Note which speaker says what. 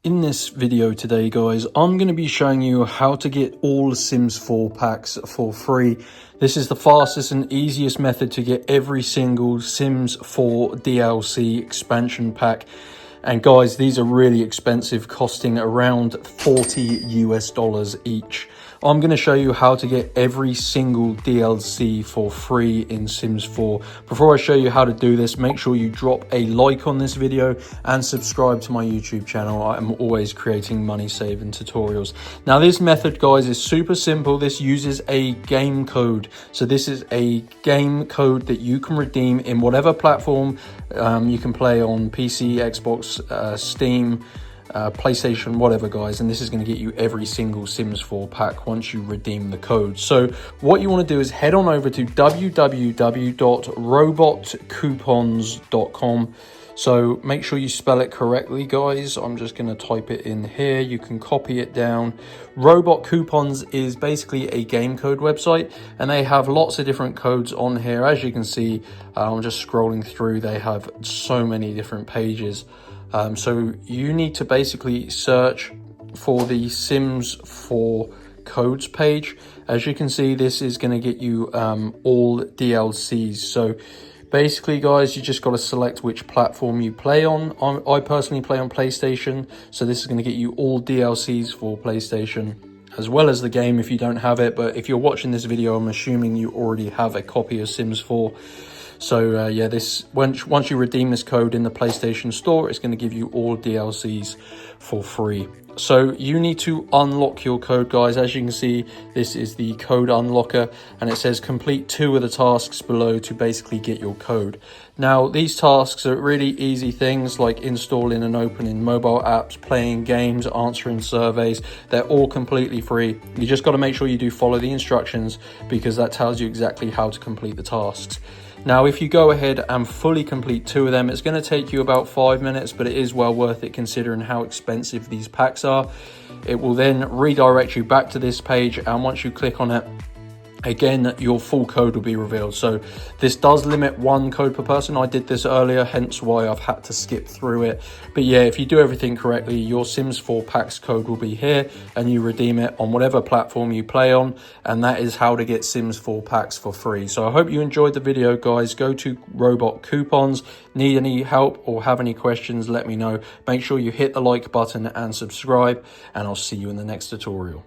Speaker 1: In this video today, guys, I'm going to be showing you how to get all Sims 4 packs for free. This is the fastest and easiest method to get every single Sims 4 DLC expansion pack. And guys, these are really expensive, costing around $40 each. I'm going to show you how to get every single DLC for free in Sims 4. Before I show you how to do this, make sure you drop a like on this video and subscribe to my YouTube channel. I'm always creating money saving tutorials. Now this method, guys, is super simple. This uses a game code. So this is a game code that you can redeem in whatever platform you can play on PC, Xbox, Steam, PlayStation, whatever, guys. And this is going to get you every single Sims 4 pack once you redeem the code. So what you want to do is head on over to www.robotcoupons.com. So make sure you spell it correctly, guys. I'm just going to type it in here. You can copy it down. Robot Coupons is basically a game code website, and they have lots of different codes on here. As you can see, I'm just scrolling through. They have so many different pages. So you need to basically search for the Sims 4 codes page. As you can see, this is going to get you all DLCs. So basically, guys, you just got to select which platform you play on. I personally play on PlayStation, so this is going to get you all DLCs for PlayStation, as well as the game if you don't have it. But if you're watching this video, I'm assuming you already have a copy of Sims 4. So yeah, this once you redeem this code in the PlayStation Store, it's going to give you all DLCs for free. So you need to unlock your code, guys. As you can see, this is the code unlocker, and it says complete 2 of the tasks below to basically get your code. Now, these tasks are really easy things like installing and opening mobile apps, playing games, answering surveys. They're all completely free. You just got to make sure you do follow the instructions, because that tells you exactly how to complete the tasks. Now, if you go ahead and fully complete 2 of them, it's going to take you about 5 minutes, but it is well worth it considering how expensive these packs are. It will then redirect you back to this page, and once you click on it, again, your full code will be revealed. So this does limit 1 code per person. I did this earlier, hence why I've had to skip through it. But yeah, if you do everything correctly, your Sims 4 packs code will be here, and you redeem it on whatever platform you play on. And that is how to get Sims 4 packs for free. So I hope you enjoyed the video, guys. Go to Robot Coupons. Need any help or have any questions, let me know. Make sure you hit the like button and subscribe, and I'll see you in the next tutorial.